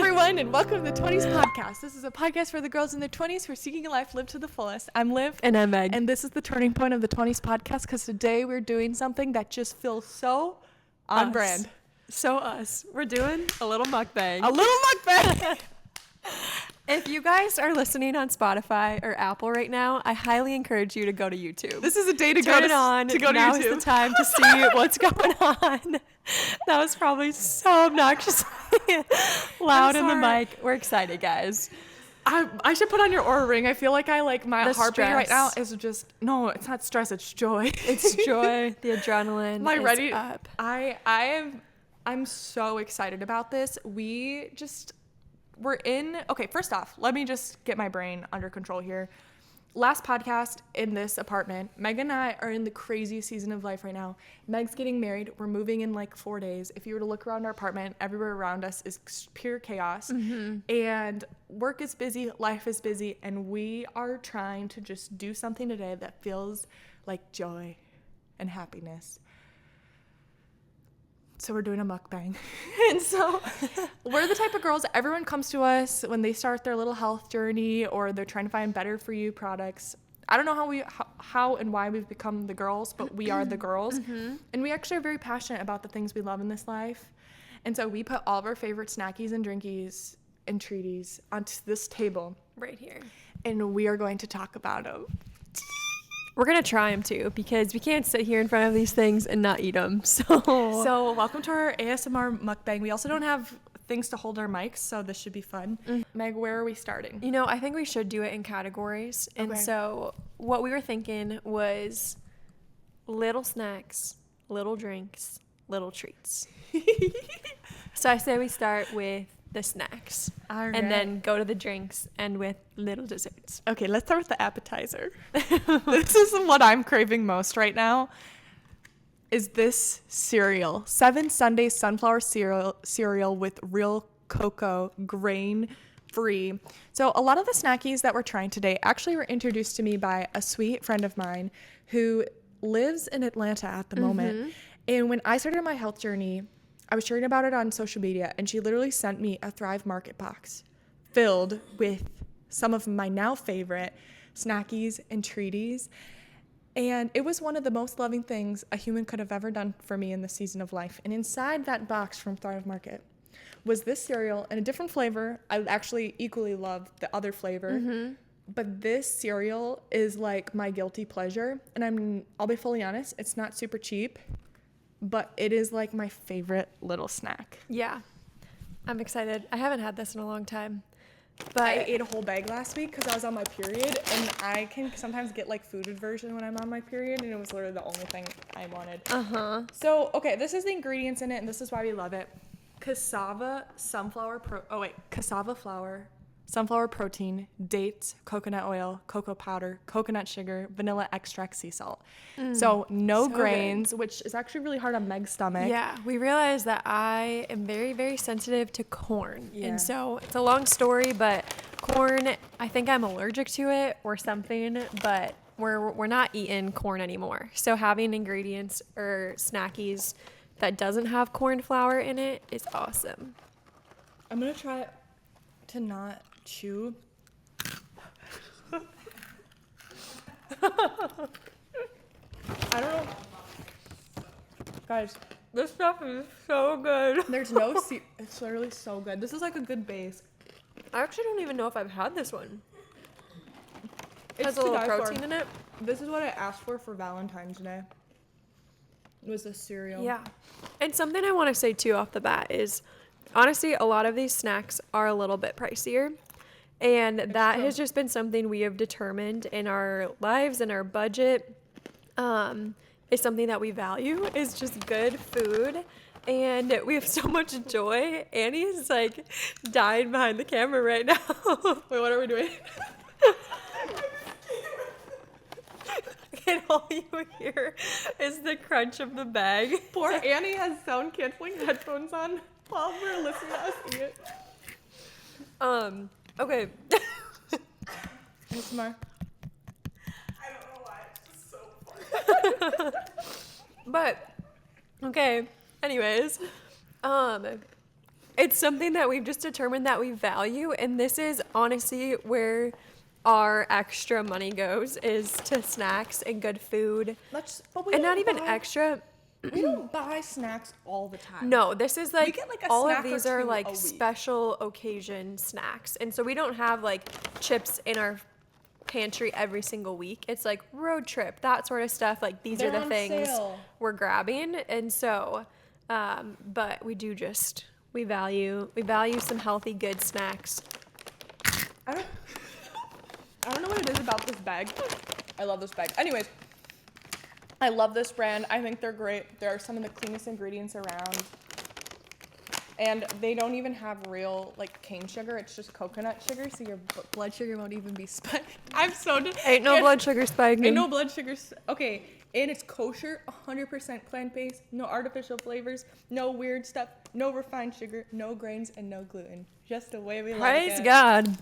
everyone, and welcome to the 20s podcast. This is a podcast for the girls in their 20s who are seeking a life lived to the fullest. I'm Liv. And I'm Meg. And this is the turning point of the 20s podcast because today we're doing something that just feels so on brand. So us. We're doing a little mukbang. A little mukbang! If you guys are listening on Spotify or Apple right now, I highly encourage you to go to YouTube. This is a day to Turn go it on. to go to now YouTube. Is the time to see what's going on. That was probably so obnoxiously loud in the mic. We're excited, guys. I should put on your Aura ring. I feel like my The heartbeat right now stress. is just, no, it's not stress, it's joy. It's joy. The adrenaline Am I is ready? up. I'm so excited about this. Okay, first off, let me just get my brain under control here. Last podcast in this apartment, Meg and I are in the craziest season of life right now. Meg's getting married. We're moving in like 4 days. If you were to look around our apartment, everywhere around us is pure chaos. Mm-hmm. And work is busy, life is busy, and we are trying to just do something today that feels like joy and happiness. So we're doing a mukbang. And so we're the type of girls, everyone comes to us when they start their little health journey or they're trying to find better for you products. I don't know how and why we've become the girls, but we are the girls. Mm-hmm. And we actually are very passionate about the things we love in this life. And so we put all of our favorite snackies and drinkies and treaties onto this table. Right here. And we are going to talk about them. We're going to try them too because we can't sit here in front of these things and not eat them. So welcome to our ASMR mukbang. We also don't have things to hold our mics, so this should be fun. Mm-hmm. Meg, where are we starting? You know, I think we should do it in categories. And okay. So what we were thinking was little snacks, little drinks, little treats. So I say we start with the snacks. All right. And then go to the drinks and with little desserts. Okay, let's start with the appetizer. This is what I'm craving most right now. Is this cereal. 7 Sunday sunflower cereal with real cocoa, grain-free. So a lot of the snackies that we're trying today actually were introduced to me by a sweet friend of mine who lives in Atlanta at the moment. And when I started my health journey, I was sharing about it on social media, and she literally sent me a Thrive Market box filled with some of my now favorite snackies and treaties. And it was one of the most loving things a human could have ever done for me in this season of life. And inside that box from Thrive Market was this cereal in a different flavor. I actually equally love the other flavor. Mm-hmm. But this cereal is like my guilty pleasure. And I'll be fully honest, it's not super cheap, but it is like my favorite little snack. Yeah. I'm excited. I haven't had this in a long time. But I ate a whole bag last week because I was on my period, and I can sometimes get like food aversion when I'm on my period, and it was literally the only thing I wanted. So, okay, this is the ingredients in it, and this is why we love it. Cassava flour, sunflower protein, dates, coconut oil, cocoa powder, coconut sugar, vanilla extract, sea salt. So no grains, good. Which is actually really hard on Meg's stomach. Yeah, we realized that I am very, very sensitive to corn. Yeah. And so it's a long story, but corn, I think I'm allergic to it or something, but we're not eating corn anymore. So having ingredients or snackies that doesn't have corn flour in it is awesome. I'm going to try to not chew. I don't know. Guys, this stuff is so good. There's no it's literally so good. This is like a good base. I actually don't even know if I've had this one. It has It's a little to die protein for. in it. This is what I asked for Valentine's Day. It was this cereal. Yeah. And something I want to say too off the bat is honestly, a lot of these snacks are a little bit pricier. And that has just been something we have determined in our lives and our budget is something that we value is just good food. And we have so much joy. Annie's like dying behind the camera right now. Wait, what are we doing? And all you hear is the crunch of the bag. Poor Annie has sound canceling headphones on while we're listening to us eat it. Okay. What's more? I don't know why. It's just so funny. But, okay. Anyways, It's something that we've just determined that we value, and this is honestly where our extra money goes, is to snacks and good food. But And not even extra. We don't buy snacks all the time. No, this is like, get, like, a all snack of or these are two a like week. special occasion snacks. And so we don't have like chips in our pantry every single week. It's like road trip, that sort of stuff. Like these They're are the on things sale. we're grabbing. And so, but we do just, we value some healthy, good snacks. I don't know what it is about this bag. I love this bag. Anyways, I love this brand. I think they're great. They're some of the cleanest ingredients around. And they don't even have real, like, cane sugar. It's just coconut sugar, so your blood sugar won't even be spiked. I'm so... Ain't no blood sugar spiking. Ain't no blood sugar... Okay, and it's kosher, 100% plant-based, no artificial flavors, no weird stuff, no refined sugar, no grains, and no gluten. Just the way we like it. Praise God.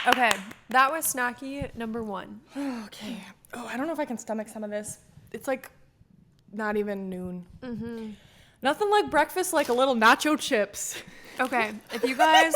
Okay, that was snacky number 1. Okay. Oh, I don't know if I can stomach some of this. It's like not even noon. Mm-hmm. Nothing like breakfast, like a little nacho chips. Okay, if you guys...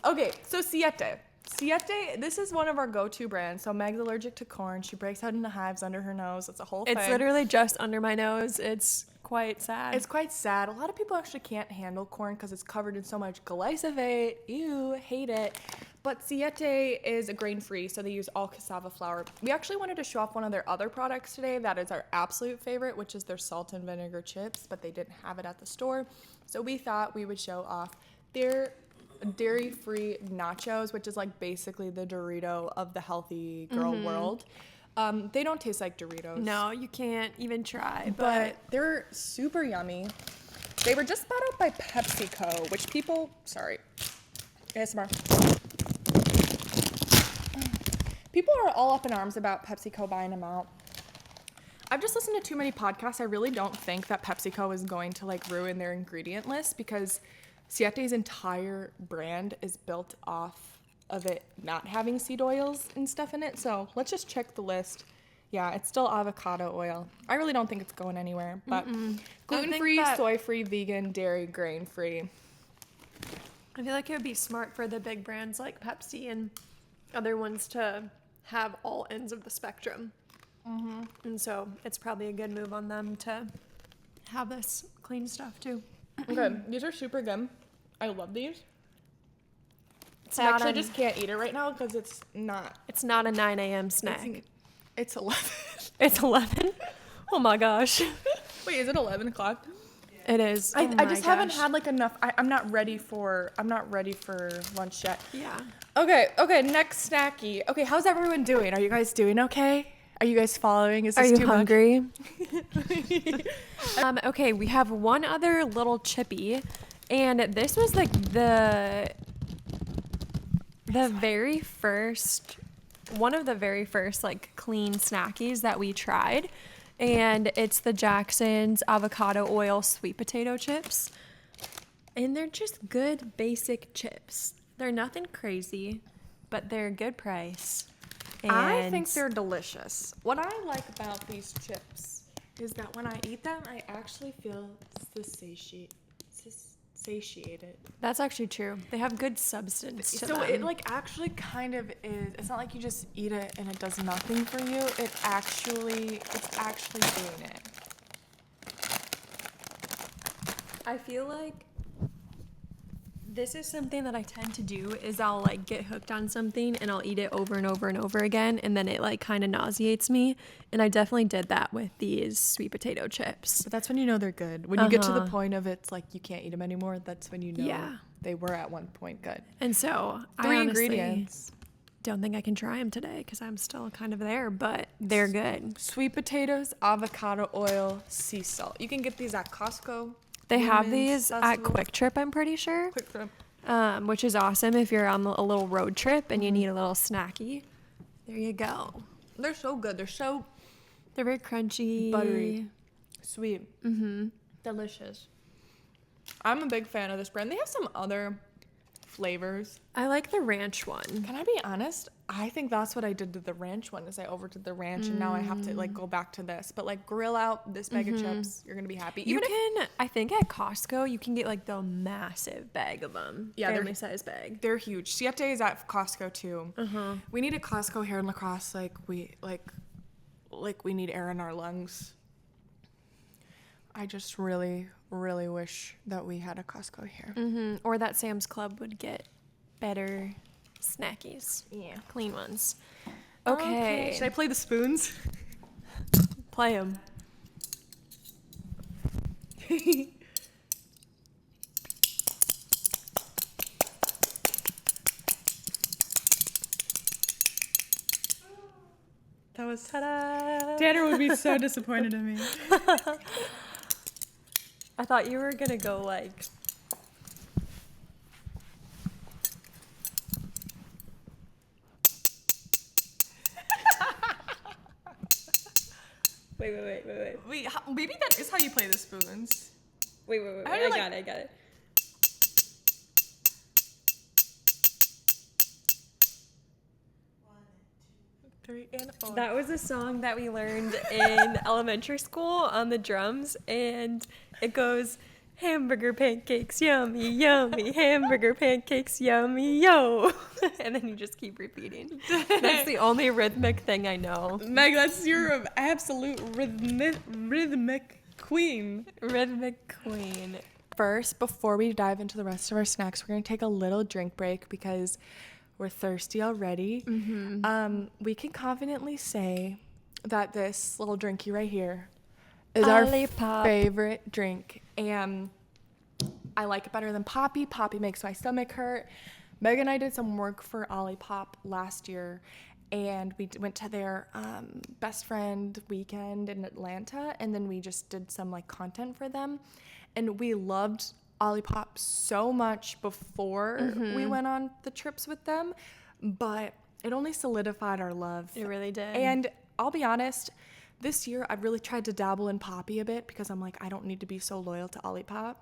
Okay, so Siete. Siete, this is one of our go-to brands. So Meg's allergic to corn. She breaks out into hives under her nose. It's a whole thing. It's literally just under my nose. It's quite sad. It's quite sad. A lot of people actually can't handle corn because it's covered in so much glyphosate. Ew, hate it. But Siete is a grain-free, so they use all cassava flour. We actually wanted to show off one of their other products today that is our absolute favorite, which is their salt and vinegar chips, but they didn't have it at the store. So we thought we would show off their dairy-free nachos, which is like basically the Dorito of the healthy girl world. They don't taste like Doritos. No, you can't even try. But they're super yummy. They were just bought out by PepsiCo, which people, sorry, ASMR. People are all up in arms about PepsiCo buying them out. I've just listened to too many podcasts. I really don't think that PepsiCo is going to like ruin their ingredient list because Siete's entire brand is built off of it not having seed oils and stuff in it. So let's just check the list. Yeah, it's still avocado oil. I really don't think it's going anywhere, but gluten-free, soy-free, vegan, dairy, grain-free. I feel like it would be smart for the big brands like Pepsi and other ones to have all ends of the spectrum. And so it's probably a good move on them to have this clean stuff too. Okay, these are super good. I love these. It's I not actually a, just can't eat it right now because it's not. It's not a 9 a.m. snack. It's 11. It's 11. Oh my gosh. Wait, is it 11 o'clock? It is. I Oh just my haven't gosh. had like enough. I'm not ready for lunch yet. Yeah. Okay, next snacky. Okay, how's everyone doing? Are you guys doing okay? Are you guys following? Is Are this you too hungry? Okay, we have one other little chippy, and this was like the very first, one of the very first like clean snackies that we tried, and it's the Jackson's avocado oil sweet potato chips, and they're just good basic chips. They're nothing crazy, but they're a good price. I think they're delicious. What I like about these chips is that when I eat them, I actually feel satiated. That's actually true. They have good substance to So them. it like actually kind of is. It's not like you just eat it and it does nothing for you. It's actually doing it. I feel like this is something that I tend to do is I'll like get hooked on something and I'll eat it over and over and over again, and then it like kind of nauseates me, and I definitely did that with these sweet potato chips. But that's when you know they're good. When you get to the point of it's like you can't eat them anymore, that's when you know they were at one point good. And so I 3 honestly ingredients. don't think I can try them today because I'm still kind of there, but they're good. Sweet potatoes, avocado oil, sea salt. You can get these at Costco. They have Women's these at Festival. Quick Trip, I'm pretty sure. Quick Trip. Which is awesome if you're on a little road trip and you need a little snacky. There you go. They're so good. They're so They're very crunchy. buttery, sweet, delicious. I'm a big fan of this brand. They have some other flavors. I like the ranch one. Can I be honest? I think that's what I did to the ranch one is I overdid the ranch and now I have to like go back to this. But like grill out this bag of chips, you're gonna be happy. I think at Costco you can get like the massive bag of them. Yeah, family size bag. They're huge. Siete is at Costco too. We need a Costco here in La Crosse. We need air in our lungs. I just really, really wish that we had a Costco here. Or that Sam's Club would get better snackies. Yeah. Clean ones. Okay. Should I play the spoons? Play them. That was Ta-da! Tanner would be so disappointed in me. I thought you were gonna go like. Wait. Wait, maybe that is how you play the spoons. Wait. I got it. 3 and 4. That was a song that we learned in elementary school on the drums, and it goes, hamburger pancakes, yummy, yummy, hamburger pancakes, yummy, yo. And then you just keep repeating. That's the only rhythmic thing I know. Meg, that's your absolute rhythmic queen. Rhythmic queen. First, before we dive into the rest of our snacks, we're going to take a little drink break because we're thirsty already. We can confidently say that this little drinky right here is Olipop. our favorite drink. And I like it better than Poppy. Poppy makes my stomach hurt. Meg and I did some work for Olipop last year, and we went to their best friend weekend in Atlanta, and then we just did some like content for them. And we loved Olipop so much before we went on the trips with them, but it only solidified our love. It really did. And I'll be honest, this year I've really tried to dabble in Poppy a bit because I'm like, I don't need to be so loyal to Olipop.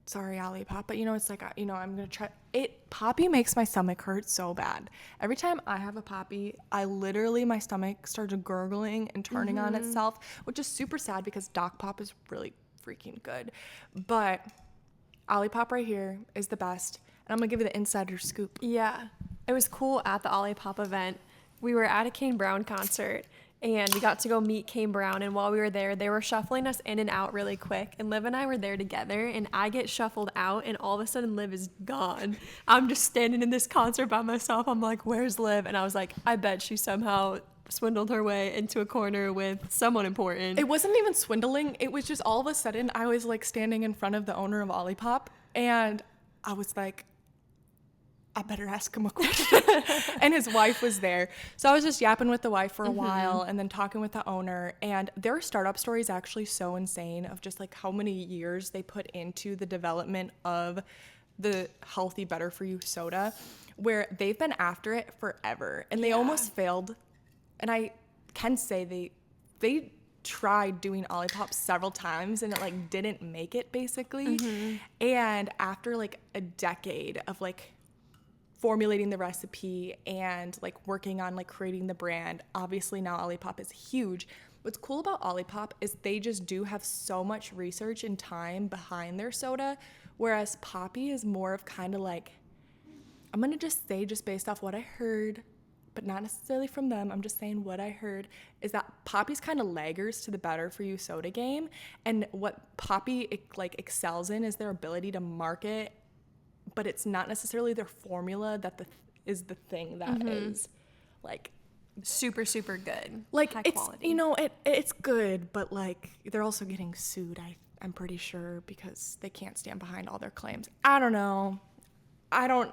Sorry, Olipop, but it's like, I'm gonna try it. Poppy makes my stomach hurt so bad. Every time I have a Poppy, my stomach starts gurgling and turning on itself, which is super sad because Doc Pop is really freaking good. But Olipop right here is the best, and I'm gonna give you the insider scoop. Yeah, it was cool at the Olipop event. We were at a Kane Brown concert, and we got to go meet Kane Brown, and while we were there, they were shuffling us in and out really quick, and Liv and I were there together, and I get shuffled out, and all of a sudden Liv is gone. I'm just standing in this concert by myself. I'm like, where's Liv? And I was like, I bet she somehow swindled her way into a corner with someone important. It wasn't even swindling. It was just all of a sudden I was like standing in front of the owner of Olipop, and I was like, I better ask him a question. And his wife was there. So I was just yapping with the wife for a while and then talking with the owner. And their startup story is actually so insane of just like how many years they put into the development of the healthy, better for you soda, where they've been after it forever. And they almost failed. And I can say they tried doing Olipop several times and it like didn't make it basically. And after like a decade of like formulating the recipe and like working on like creating the brand, obviously now Olipop is huge. What's cool about Olipop is they just do have so much research and time behind their soda, whereas Poppy is more of kind of like, I'm gonna just say, just based off what I heard, but not necessarily from them, I'm just saying what I heard, is that Poppy's kind of laggers to the better for you soda game. And what Poppy like excels in is their ability to market, but it's not necessarily their formula that is the thing that is like super, super good. Like high it's quality. It's good, but like they're also getting sued, I'm pretty sure, because they can't stand behind all their claims. I don't know.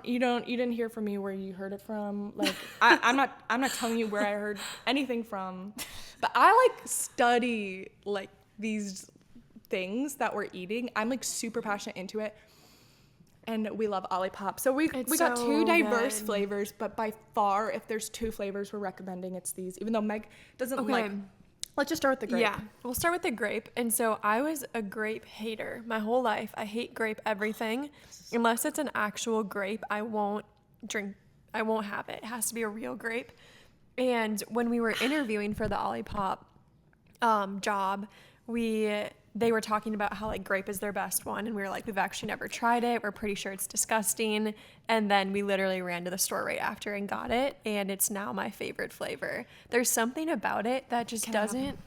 You didn't hear from me where you heard it from. Like I'm not telling you where I heard anything from, but I like study like these things that we're eating. I'm like super passionate into it. And we love Olipop. So we got so two diverse good. flavors, but by far, if there's two flavors we're recommending, it's these. Even though Meg doesn't like. Let's just start with the grape. Yeah, we'll start with the grape. And so I was a grape hater my whole life. I hate grape everything. Unless it's an actual grape, I won't drink I won't have it. It has to be a real grape. And when we were interviewing for the Olipop job, they were talking about how like grape is their best one, and we were like, we've actually never tried it. We're pretty sure it's disgusting. And then we literally ran to the store right after and got it, and it's now my favorite flavor. There's something about it that just doesn't.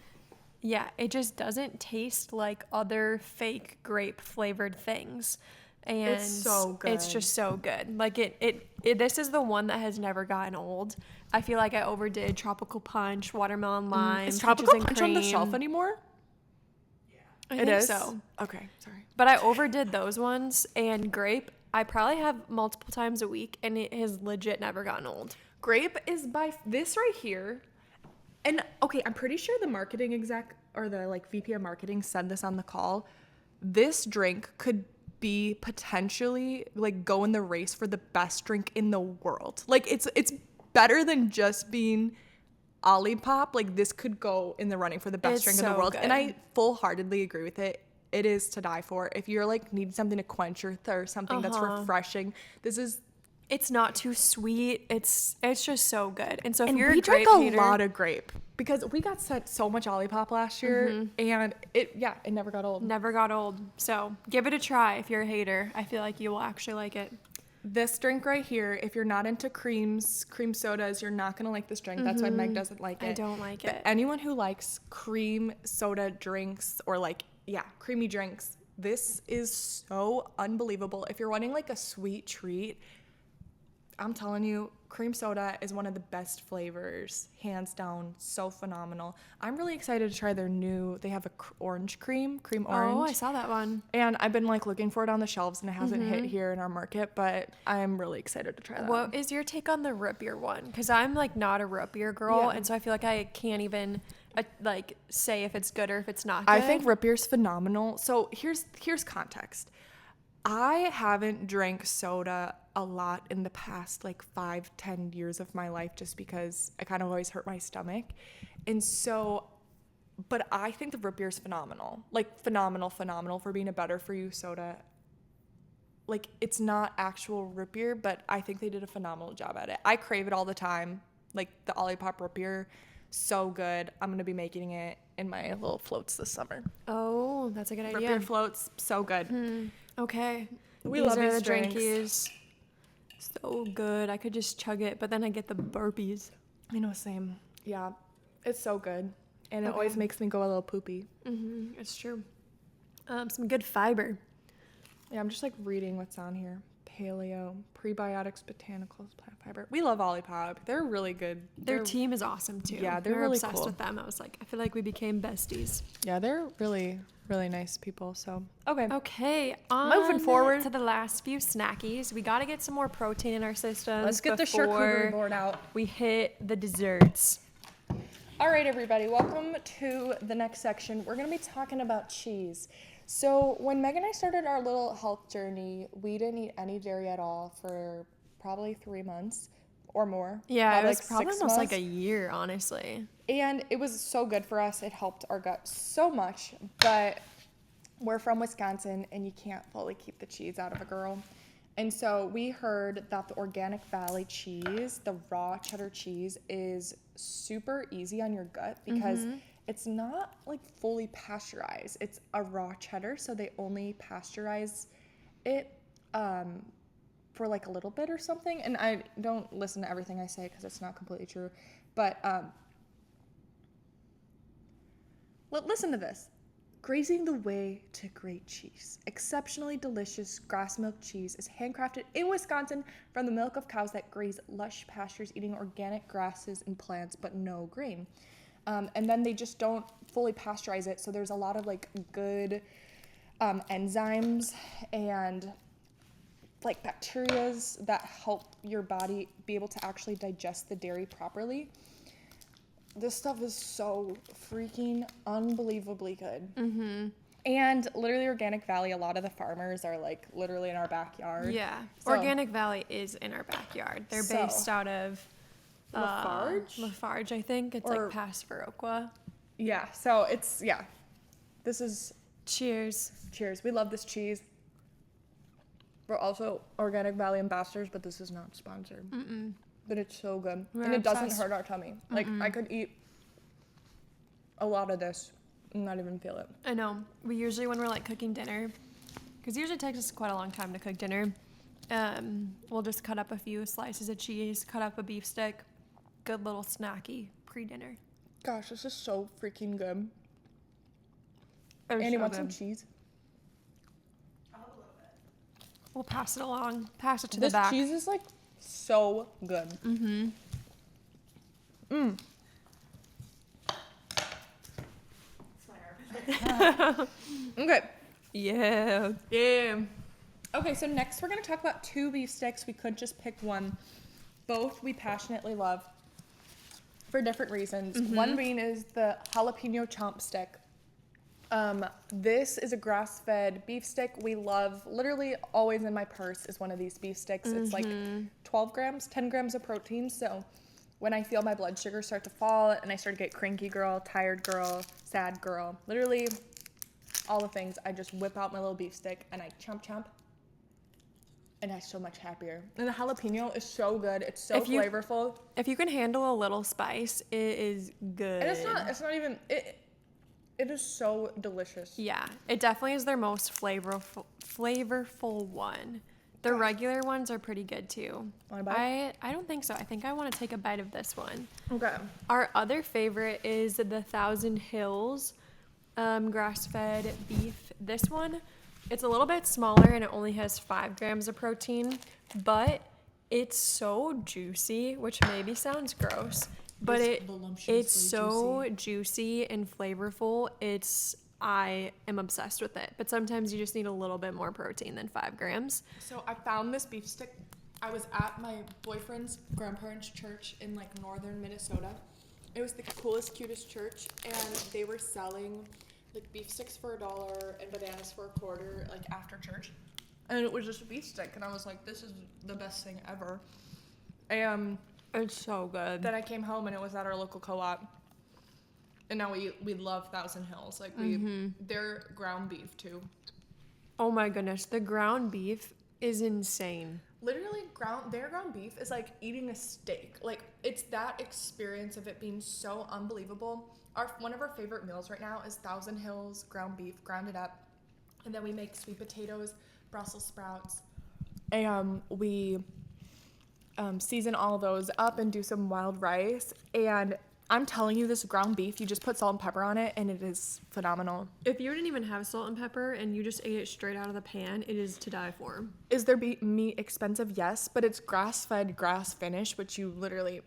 Yeah, it just doesn't taste like other fake grape flavored things. And It's so good. It's just so good. Like this is the one that has never gotten old. I feel like I overdid tropical punch, watermelon lime, Is peaches tropical and punch on the cream. shelf anymore? I It think is? so. Okay, sorry. But I overdid those ones, and grape I probably have multiple times a week, and it has legit never gotten old. Grape is by this right here. And okay, I'm pretty sure the marketing exec or the like VP of marketing said this on the call. This drink could be potentially like go in the race for the best drink in the world. Like it's better than just being Olipop. Like this could go in the running for the best It's drink in the so world. good. And I full-heartedly agree with it. It is to die for. If you're like need something to quench your thirst, something that's refreshing, this is. It's not too sweet. It's just so good. And so if And you're we a grape drank a hater, lot of grape because we got sent so much Olipop last year, and it never got old. never got old. So give it a try if you're a hater. I feel like you will actually like it. This drink right here, if you're not into cream sodas, you're not gonna like this drink. That's why Meg doesn't like it. I don't like But it. anyone who likes cream soda drinks or like creamy drinks, this is so unbelievable. If you're wanting like a sweet treat, I'm telling you, cream soda is one of the best flavors, hands down, so phenomenal. I'm really excited to try their new, they have a orange cream orange. Oh, I saw that one. And I've been like looking for it on the shelves and it hasn't hit here in our market, but I'm really excited to try that. What is your take on the root beer one? Because I'm like not a root beer girl, Yeah. and so I feel like I can't even like say if it's good or if it's not good. I think root beer's phenomenal. So here's context. I haven't drank soda a lot in the past like 5-10 years of my life just because I kind of always hurt my stomach. And so, but I think the root beer is phenomenal. Like phenomenal for being a better for you soda. Like it's not actual root beer, but I think they did a phenomenal job at it. I crave it all the time. Like the Olipop root beer, so good. I'm going to be making it in my little floats this summer. Oh, that's a good Root idea. beer floats, so good. Okay. We These love are these the drinks. drinkies. So good. I could just chug it, but then I get the burpees. I know, same. Yeah, it's so good. And it Okay. always makes me go a little poopy. It's true. Some good fiber. Yeah, I'm just like reading what's on here. Paleo, prebiotics, botanicals, plant fiber. We love Olipop. They're really good. Their team is awesome too. Yeah, they're We were really obsessed cool. with them. I was like, I feel like we became besties. Yeah, they're really, really nice people. So, okay. Okay, Moving forward. to the last few snackies. We got to get some more protein in our systems. Let's get the before charcuterie board out. we hit the desserts. All right, everybody, welcome to the next section. We're going to be talking about cheese. So when Meg and I started our little health journey, we didn't eat any dairy at all for probably 3 months or more. Yeah, it was like probably 6 almost like months. a year, honestly. And it was so good for us. It helped our gut so much. But we're from Wisconsin, and you can't fully keep the cheese out of a girl. And so we heard that the Organic Valley cheese, the raw cheddar cheese, is super easy on your gut because it's not like fully pasteurized. It's a raw cheddar, so they only pasteurize it for like a little bit or something. And I don't listen to everything I say because it's not completely true. But listen to this. Grazing the way to great cheese. Exceptionally delicious grass milk cheese is handcrafted in Wisconsin from the milk of cows that graze lush pastures eating organic grasses and plants, but no grain. And then they just don't fully pasteurize it, so there's a lot of like good enzymes and like bacterias that help your body be able to actually digest the dairy properly. This stuff is so freaking unbelievably good. And literally Organic Valley, a lot of the farmers are like literally in our backyard. Yeah. So- Organic Valley is in our backyard. They're So- based out of Lafarge? Lafarge, I think. It's Or- like past Viroqua. Yeah, so it's, yeah. This is, Cheers. cheers. We love this cheese. We're also Organic Valley ambassadors, but this is not sponsored. But it's so good. We're and it doesn't obsessed. hurt our tummy. Like, I could eat a lot of this and not even feel it. I know. We usually, when we're like cooking dinner, because it usually takes us quite a long time to cook dinner, we'll just cut up a few slices of cheese, cut up a beef stick, good little snacky pre-dinner. Gosh, this is so freaking good. It was And you so want some good. cheese? I'll have a little bit. We'll pass it along. Pass it to This the back. cheese is like so good. It's my garbage. Okay. Yeah. Yeah. Okay, so next we're going to talk about two beef sticks. We could just pick one. Both we passionately love for different reasons. One being is the jalapeno chomp stick. This is a grass-fed beef stick. We love, literally always in my purse is one of these beef sticks. It's like 12 grams, 10 grams of protein. So when I feel my blood sugar start to fall and I start to get cranky girl, tired girl, sad girl, literally all the things, I just whip out my little beef stick and I chomp chomp. And I'm so much happier. And the jalapeno is so good. It's so If you- flavorful. If you can handle a little spice, it is good. And it's not even, it is so delicious. Yeah, it definitely is their most flavorful one. The regular ones are pretty good too. Wanna bite? I don't think so. I think I want to take a bite of this one. Okay. Our other favorite is the Thousand Hills grass-fed beef. This one, it's a little bit smaller and it only has 5 grams of protein, but it's so juicy, which maybe sounds gross, but it's so juicy and flavorful. I am obsessed with it, but sometimes you just need a little bit more protein than 5 grams. So I found this beef stick. I was at my boyfriend's grandparents' church in like northern Minnesota. It was the coolest, cutest church, and they were selling like beef sticks for $1 and bananas for $0.25, like after church. And it was just a beef stick, and I was like, this is the best thing ever. And It's so good. then I came home and it was at our local co-op. And now we love Thousand Hills. Like they're ground beef too. Oh my goodness, the ground beef is insane. Literally their ground beef is like eating a steak. Like it's that experience of it being so unbelievable. One of our favorite meals right now is Thousand Hills ground beef, ground it up. And then we make sweet potatoes, Brussels sprouts. And we season all those up and do some wild rice. And I'm telling you, this ground beef, you just put salt and pepper on it and it is phenomenal. If you didn't even have salt and pepper and you just ate it straight out of the pan, it is to die for. Is their meat expensive? Yes, but it's grass-fed, grass-finished, which you literally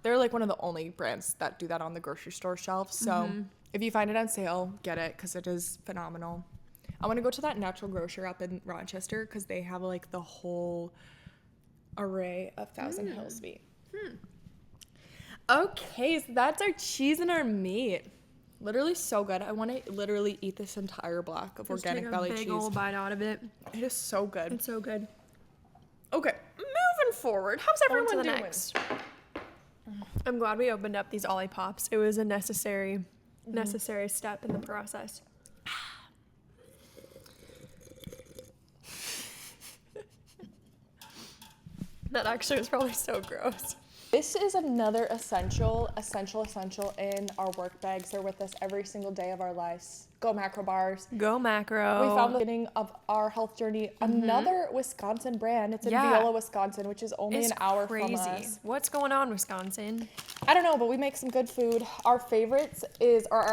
they're like one of the only brands that do that on the grocery store shelf. So if you find it on sale, get it because it is phenomenal. I want to go to that natural grocer up in Rochester because they have like the whole array of Thousand Hills meat. Okay, so that's our cheese and our meat. Literally so good. I want to literally eat this entire block of Organic Valley cheese. Big old bite out of it. It is so good. It's so good. Okay, moving forward. How's On to everyone the doing? next. I'm glad we opened up these Olippops. It was a necessary step in the process. That actually was probably so gross. This is another essential in our work bags. They're with us every single day of our lives. Go macro bars. Go macro. We found the beginning of our health journey another Wisconsin brand. It's in Viola, Wisconsin, which is only an hour from us. What's going on, Wisconsin? I don't know, but we make some good food. Our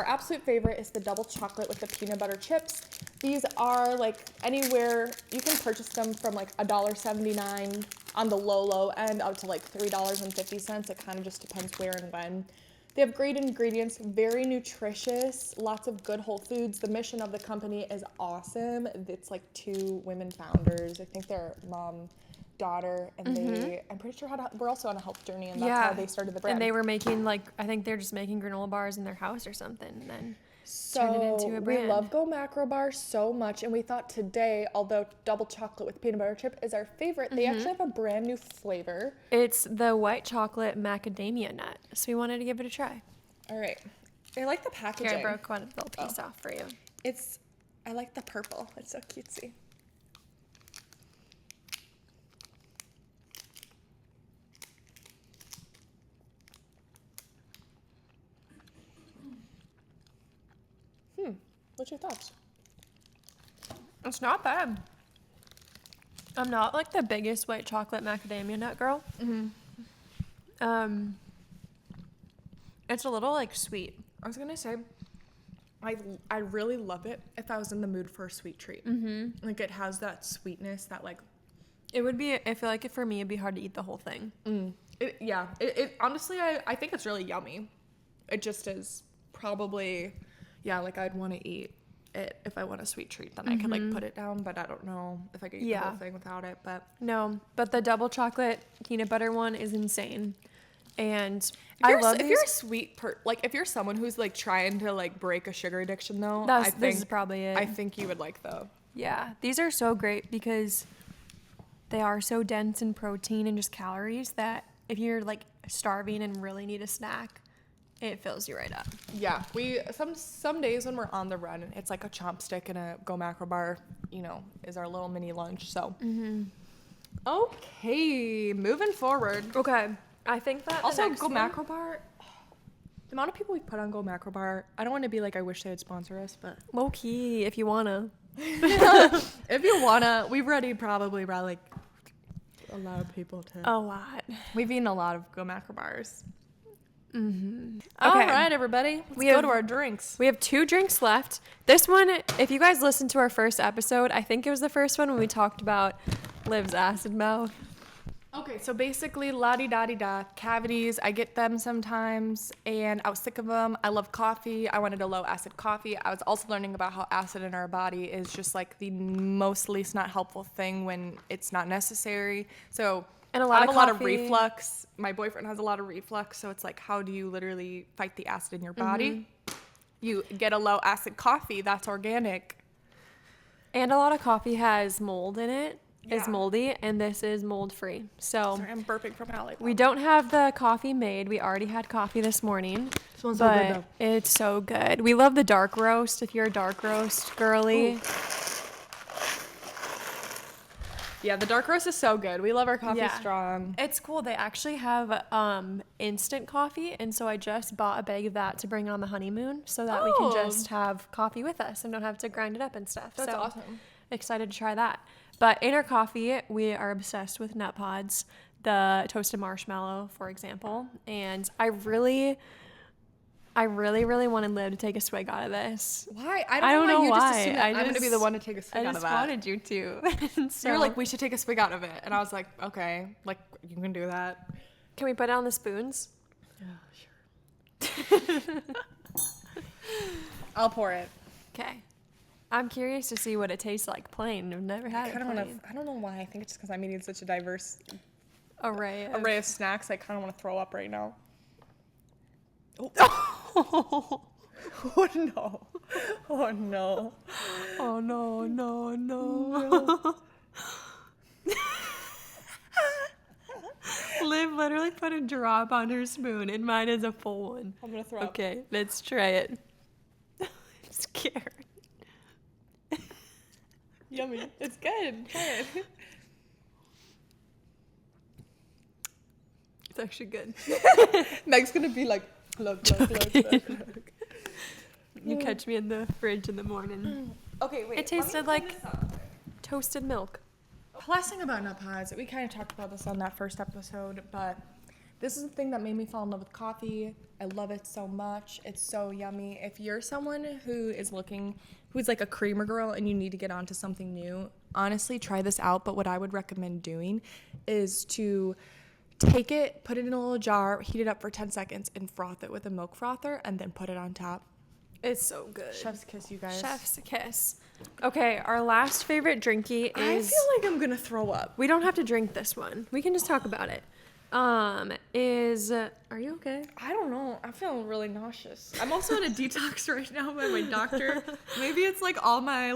absolute favorite is the double chocolate with the peanut butter chips. These are like anywhere, you can purchase them from like $1.79 on the low end up to like $3.50. It kind of just depends where and when. They have great ingredients, very nutritious, lots of good whole foods. The mission of the company is awesome. It's like 2 women founders. I think they're mom, daughter, and I'm pretty sure we're also on a health journey, and that's how they started the brand. And they were making I think they're just making granola bars in their house or something, and then turned it into a brand. We love Go Macro Bar so much, and we thought today, although double chocolate with peanut butter chip is our favorite, they actually have a brand new flavor. It's the white chocolate macadamia nut, so we wanted to give it a try. All right. I like the packaging. Here, I broke one little piece off for you. I like the purple. It's so cutesy. What's your thoughts? It's not bad. I'm not like the biggest white chocolate macadamia nut girl. It's a little like sweet. I was gonna say, I really love it if I was in the mood for a sweet treat. Like it has that sweetness that like. It would be. I feel like for me, it'd be hard to eat the whole thing. It honestly, I think it's really yummy. It just is probably, like I'd want to eat it if I want a sweet treat. Then I could like put it down, but I don't know if I could eat the whole thing without it. But no, but the double chocolate peanut butter one is insane, and if you're a sweet if you're someone who's like trying to like break a sugar addiction though, This is probably it. I think you would like though. Yeah, these are so great because they are so dense in protein and just calories that if you're like starving and really need a snack, it fills you right up. Yeah, we some days when we're on the run, it's like a chomp stick and a Go Macro bar, is our little mini lunch. So, okay, moving forward. Okay, I think that Also, Go Macro bar. The amount of people we put on Go Macro bar, I don't want to be like I wish they would sponsor us, but low key if you wanna. if you wanna, we've already probably like a lot of people to. A lot. We've eaten a lot of Go Macro bars. Okay. All right, everybody. Let's go to our drinks. We have 2 drinks left. This one, if you guys listened to our first episode, I think it was the first one when we talked about Liv's acid mouth. Okay, so basically, la-di-da-di-da, cavities, I get them sometimes, and I was sick of them. I love coffee. I wanted a low-acid coffee. I was also learning about how acid in our body is just, like, the most least not helpful thing when it's not necessary. So And I have a lot of coffee. reflux. My boyfriend has a lot of reflux, so it's like, how do you literally fight the acid in your body? You get a low-acid coffee that's organic. And a lot of coffee has mold in it. Is Yeah. moldy, and this is mold free. So Sorry, I'm burping from Alec. we don't have the coffee made. We already had coffee this morning, Smells so good, but it's so good. We love the dark roast. If you're a dark roast girly, Yeah, the dark roast is so good. We love our coffee Yeah. strong. it's cool. They actually have instant coffee, and so I just bought a bag of that to bring on the honeymoon, so that we can just have coffee with us and don't have to grind it up and stuff. That's so awesome. excited to try that. But in our coffee, we are obsessed with nut pods, the toasted marshmallow, for example. And I really wanted Liv to take a swig out of this. Why? I don't know You why. just assumed that I I'm gonna be the one to take a swig I out just of that. wanted you to. So, You're like, we should take a swig out of it, and I was like, okay, like you can do that. can we put it on the spoons? Yeah, sure. I'll pour it. Okay. I'm curious to see what it tastes like plain. I've never had it plain. I don't know why. I think it's just because I'm eating such a diverse Array array of snacks. I kind of want to throw up right now. Oh. Oh no! Oh no! Oh no, no, no. Liv literally put a drop on her spoon, and mine is a full one. I'm gonna throw up. Okay, let's try it. I'm scared. Yummy. It's good. Try it. It's actually good. Meg's gonna be like, look. You catch me in the fridge in the morning. Okay, wait. It tasted like toasted milk. Last thing about nut pods, we kind of talked about this on that first episode, but this is the thing that made me fall in love with coffee. I love it so much. It's so yummy. If you're someone who's like a creamer girl and you need to get onto something new, honestly, try this out. But what I would recommend doing is to take it, put it in a little jar, heat it up for 10 seconds, and froth it with a milk frother, and then put it on top. It's so good. Chef's kiss, you guys. Chef's kiss. Okay, our last favorite drinky I is... feel like I'm gonna throw up. We don't have to drink this one. We can just talk about it. Are you okay? I don't know. I'm feeling really nauseous. I'm also in a detox right now by my doctor. Maybe it's like all my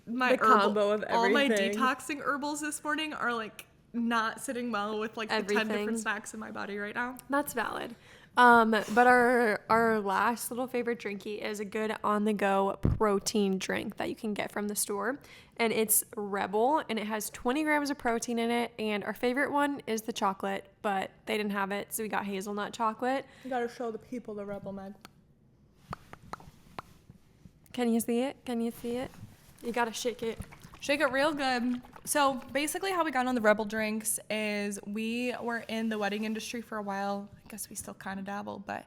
The combo of all my everything. detoxing herbals this morning are like not sitting well with like the 10 Everything. different snacks in my body right now. That's valid. But our last little favorite drinky is a good on-the-go protein drink that you can get from the store. And it's Rebel, and it has 20 grams of protein in it. And our favorite one is the chocolate, but they didn't have it, so we got hazelnut chocolate. You gotta show the people the Rebel, Meg. Can you see it? Can you see it? You gotta shake it. Shake it real good. So basically how we got on the Rebel drinks is we were in the wedding industry for a while. I guess we still kind of dabble, but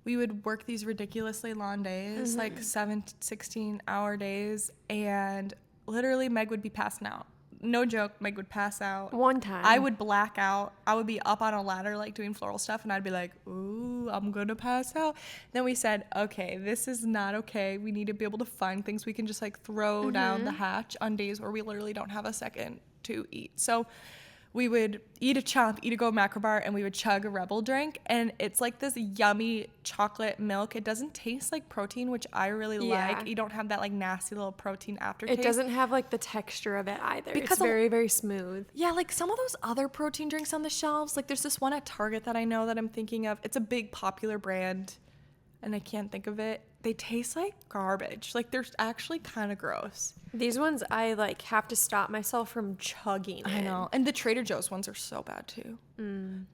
we would work these ridiculously long days, like 16-hour days, and literally Meg would be passing out. No joke, Meg would pass out. One time. I would black out. I would be up on a ladder, like, doing floral stuff, and I'd be like, ooh, I'm gonna pass out. Then we said, okay, this is not okay. We need to be able to find things we can just, like, throw down the hatch on days where we literally don't have a second to eat. So we would eat a chomp, eat a go macro bar, and we would chug a Rebel drink. And it's like this yummy chocolate milk. It doesn't taste like protein, which I really like. You don't have that like nasty little protein aftertaste. It doesn't have like the texture of it either. Because it's very, very smooth. Yeah, like some of those other protein drinks on the shelves, like there's this one at Target that I know that I'm thinking of. It's a big popular brand, and I can't think of it. They taste like garbage. Like they're actually kind of gross. These ones I like have to stop myself from chugging. I know. And the Trader Joe's ones are so bad too.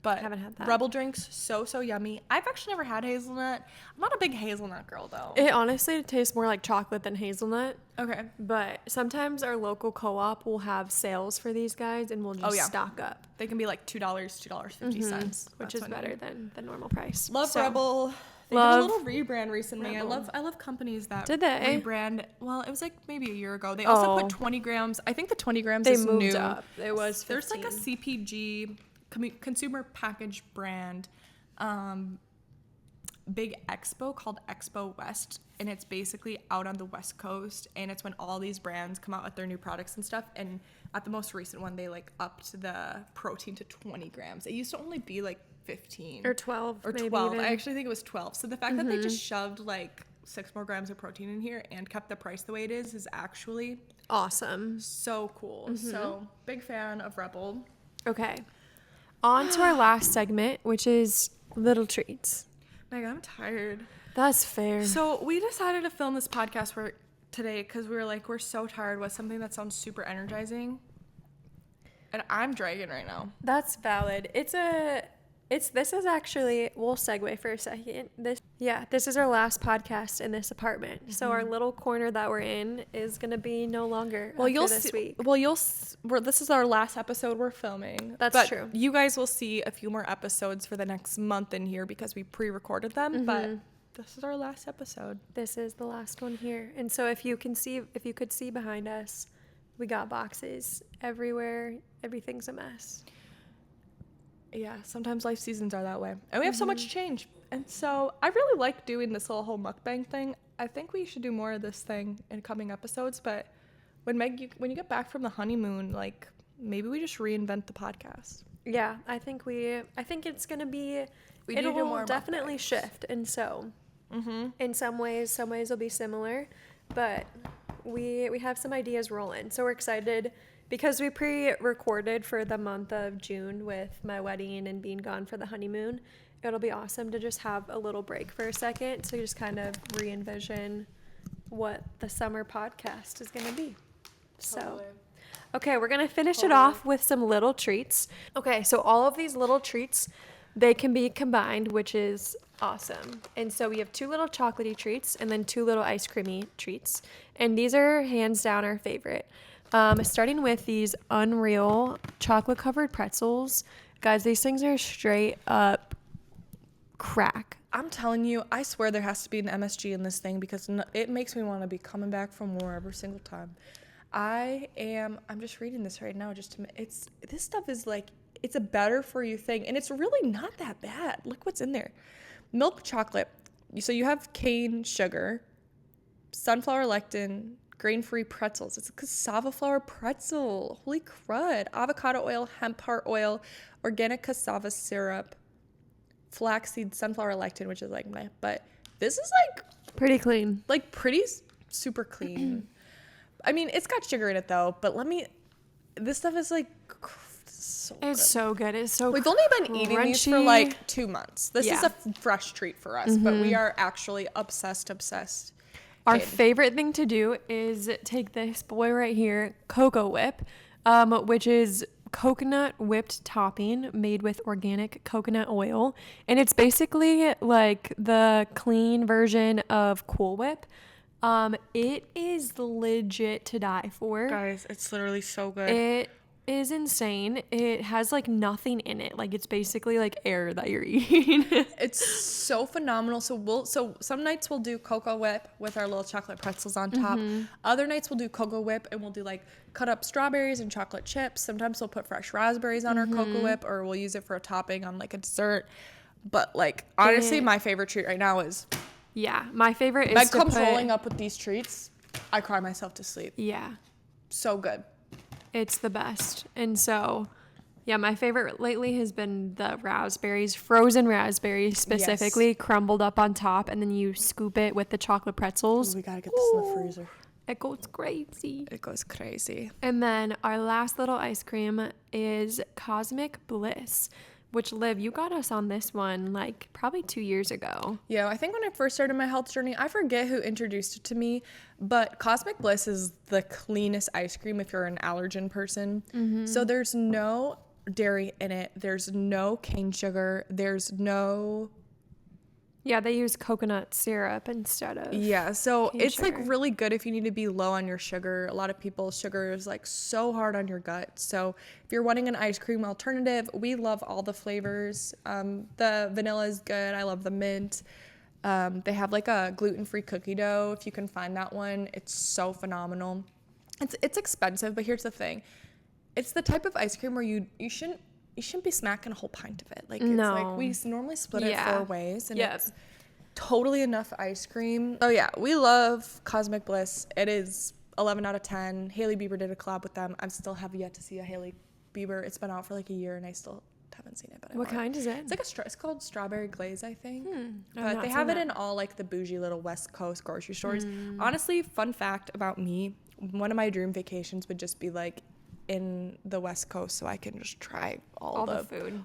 But haven't had that. Rebel drinks, so yummy. I've actually never had hazelnut. I'm not a big hazelnut girl though. It honestly tastes more like chocolate than hazelnut. Okay. But sometimes our local co-op will have sales for these guys, and we'll just stock up. They can be like $2, $2.50, Which is better than the normal price. Love Rebel. They did a little rebrand recently. Rebel. I love companies that Did they? rebrand. Well, it was like maybe a year ago. They also put 20 grams. I think the 20 grams They is moved new. up. It was 15. There's like a CPG, consumer package brand, big expo called Expo West, and it's basically out on the West Coast, and it's when all these brands come out with their new products and stuff. And at the most recent one, they like upped the protein to 20 grams. It used to only be like 15 or 12 or maybe 12. even. I actually think it was 12. So the fact that they just shoved like 6 more grams of protein in here and kept the price the way it is actually awesome. so cool. So big fan of Rebel. Okay. On to our last segment, which is little treats. Meg, I'm tired. That's fair. So we decided to film this podcast today because we were like, we're so tired with something that sounds super energizing. And I'm dragging right now. That's valid. This is actually, we'll segue for a second. This is our last podcast in this apartment. So our little corner that we're in is going to be no longer this week. This is our last episode we're filming. That's true. You guys will see a few more episodes for the next month in here because we pre-recorded them, but this is our last episode. This is the last one here. And so if you could see behind us, we got boxes everywhere. Everything's a mess. Yeah, sometimes life seasons are that way. And we have so much change. And so I really like doing this whole mukbang thing. I think we should do more of this thing in coming episodes. But when you get back from the honeymoon, like maybe we just reinvent the podcast. Yeah, I think it's gonna be. It'll definitely shift, and so in some ways will be similar, but we have some ideas rolling. So we're excited. Because we pre-recorded for the month of June with my wedding and being gone for the honeymoon, it'll be awesome to just have a little break for a second to just kind of re-envision what the summer podcast is going to be. So, okay, we're going to finish it off with some little treats. Okay, so all of these little treats, they can be combined, which is awesome. And so we have 2 little chocolatey treats and then 2 little ice creamy treats. And these are hands down our favorite. Starting with these unreal chocolate covered pretzels. Guys, these things are straight up crack. I'm telling you, I swear there has to be an MSG in this thing because it makes me want to be coming back for more every single time. I'm just reading this right now this stuff is like, it's a better for you thing, and it's really not that bad. Look what's in there. Milk chocolate. So you have cane sugar, sunflower lectin, grain-free pretzels. It's a cassava flour pretzel. Holy crud. Avocado oil, hemp heart oil, organic cassava syrup, flaxseed, sunflower lectin, which is like meh. But this is like pretty clean. Like pretty super clean. I mean, it's got sugar in it though, but this stuff is like so good. It's so good. It's so We've only been eating these for like 2 months. This is a fresh treat for us, but we are actually obsessed. Our favorite thing to do is take this boy right here, Cocoa Whip, which is coconut whipped topping made with organic coconut oil. And it's basically like the clean version of Cool Whip. It is legit to die for. Guys, it's literally so good. It is insane. It has like nothing in it. Like it's basically like air that you're eating. It's so phenomenal. So some nights we'll do Cocoa Whip with our little chocolate pretzels on top. Other nights we'll do Cocoa Whip and we'll do like cut up strawberries and chocolate chips. Sometimes we'll put fresh raspberries on our Cocoa Whip, or we'll use it for a topping on like a dessert. But like honestly, my favorite treat right now is Yeah, my favorite is Meg comes rolling up with these treats. I cry myself to sleep. Yeah, So good. it's the best. And so, yeah, my favorite lately has been the raspberries, frozen raspberries specifically, crumbled up on top, and then you scoop it with the chocolate pretzels. We gotta get this in the freezer. It goes crazy. It goes crazy. And then our last little ice cream is Cosmic Bliss, which Liv, you got us on this one like probably 2 years ago. Yeah, I think when I first started my health journey, I forget who introduced it to me, but Cosmic Bliss is the cleanest ice cream if you're an allergen person. So there's no dairy in it. There's no cane sugar. There's no... Yeah, they use coconut syrup instead of. Yeah, so cane it's sugar. like really good if you need to be low on your sugar. A lot of people, sugar is like so hard on your gut. So if you're wanting an ice cream alternative, we love all the flavors. The vanilla is good. I love the mint. They have like a gluten-free cookie dough. If you can find that one, it's so phenomenal. It's expensive, but here's the thing. It's the type of ice cream where you shouldn't be smacking a whole pint of it. Like it's like we normally split it 4 ways, and it's totally enough ice cream. Oh yeah, we love Cosmic Bliss. It is 11 out of 10. Hailey Bieber did a collab with them. I still have yet to see a Hailey Bieber. It's been out for like a year, and I still haven't seen it. But What kind is it? It's like it's called strawberry glaze, I think. I've But not they seen have it that. in all like the bougie little West Coast grocery stores. Honestly, fun fact about me: one of my dream vacations would just be like in the West Coast, so I can just try all the food,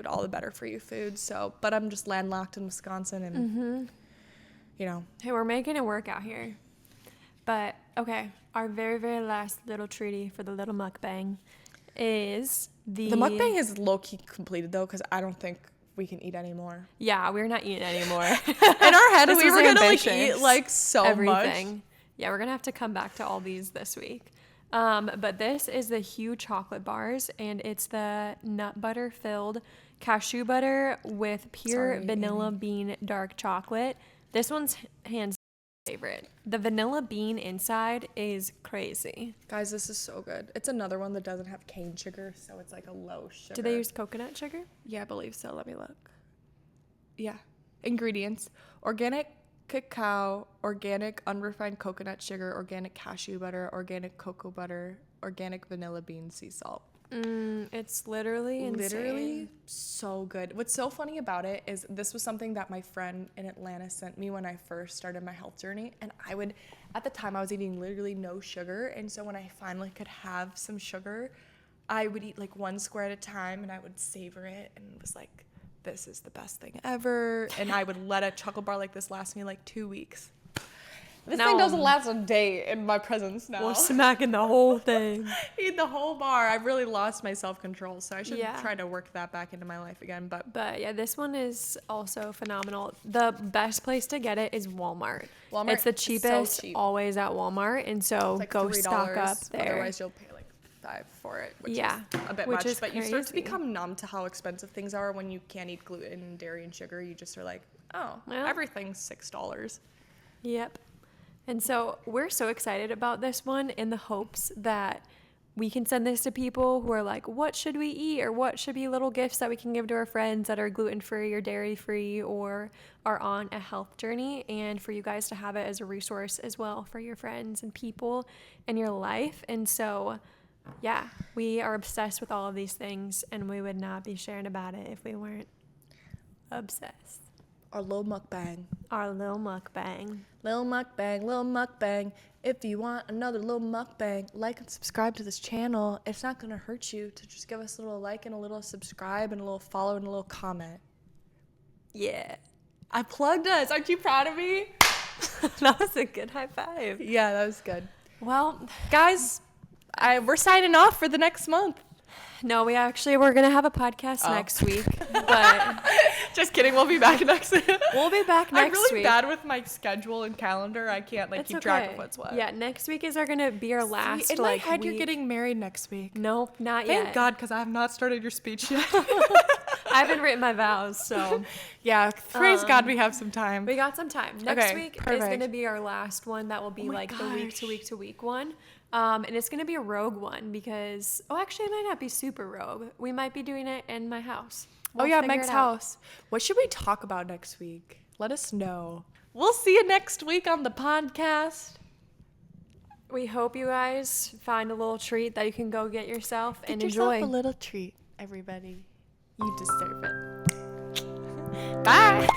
all the better for you food. So, but I'm just landlocked in Wisconsin, and you know. Hey, we're making it work out here. But okay, our very, very last little treaty for the little mukbang is The mukbang is low-key completed though, because I don't think we can eat anymore. Yeah, we're not eating anymore. In our head, This we was were gonna like ambitious. eat like so Everything. much. Yeah, we're gonna have to come back to all these this week. But this is the Hue chocolate bars, and it's the nut butter filled cashew butter with pure vanilla bean dark chocolate. This one's hands favorite. The vanilla bean inside is crazy. Guys, this is so good. It's another one that doesn't have cane sugar, so it's like a low sugar. Do they use coconut sugar? Yeah, I believe so. Let me look. Yeah. Ingredients: organic cacao, organic unrefined coconut sugar, organic cashew butter, organic cocoa butter, organic vanilla bean sea salt. It's literally insane. Literally so good. What's so funny about it is this was something that my friend in Atlanta sent me when I first started my health journey, and at the time I was eating literally no sugar, and so when I finally could have some sugar, I would eat like 1 square at a time, and I would savor it, and it was like, this is the best thing ever. And I would let a chocolate bar like this last me like 2 weeks. This thing doesn't last a day in my presence now. We're smacking the whole thing. Eat the whole bar. I've really lost my self-control, so I should Yeah. try to work that back into my life again. But yeah, this one is also phenomenal. The best place to get it is Walmart. Walmart It's the is so cheapest, cheap. always at Walmart, and so It's like go $3. stock up there. Otherwise, you'll pay like $5 for it, which Yeah, is a bit which much. is But you start to crazy. become numb to how expensive things are when you can't eat gluten, dairy, and sugar. You just are like, oh, Well. everything's $6. Yep. And so we're so excited about this one in the hopes that we can send this to people who are like, what should we eat? Or what should be little gifts that we can give to our friends that are gluten-free or dairy-free or are on a health journey, and for you guys to have it as a resource as well for your friends and people in your life. And so, yeah, we are obsessed with all of these things, and we would not be sharing about it if we weren't obsessed. Our little mukbang. Our little mukbang. Little mukbang, little mukbang. If you want another little mukbang, like and subscribe to this channel. It's not going to hurt you to just give us a little like and a little subscribe and a little follow and a little comment. Yeah. I plugged us. Aren't you proud of me? That was a good high five. Yeah, that was good. Well, Guys, we're signing off for the next month. no, we're going to have a podcast next week, but Just kidding. We'll be back next week. We'll be back next I'm really week. bad with my schedule and calendar. I can't It's keep track okay. of what's what. Yeah, next week is gonna be our last. See, in my head, week. you're getting married next week. Nope, not Thank yet. God, because I have not started your speech yet. I haven't written my vows, so Yeah, praise God, we have some time. we got some time. Next Okay, week is perfect. gonna be our last one. That will be my like the week to gosh. week to week one. And it's gonna be a rogue one because actually it might not be super rogue. We might be doing it in my house. Oh We'll yeah, figure Meg's it out. house. What should we talk about next week? Let us know. We'll see you next week on the podcast. We hope you guys find a little treat that you can go get yourself and Get yourself enjoy. a little treat, everybody. You deserve it. Bye.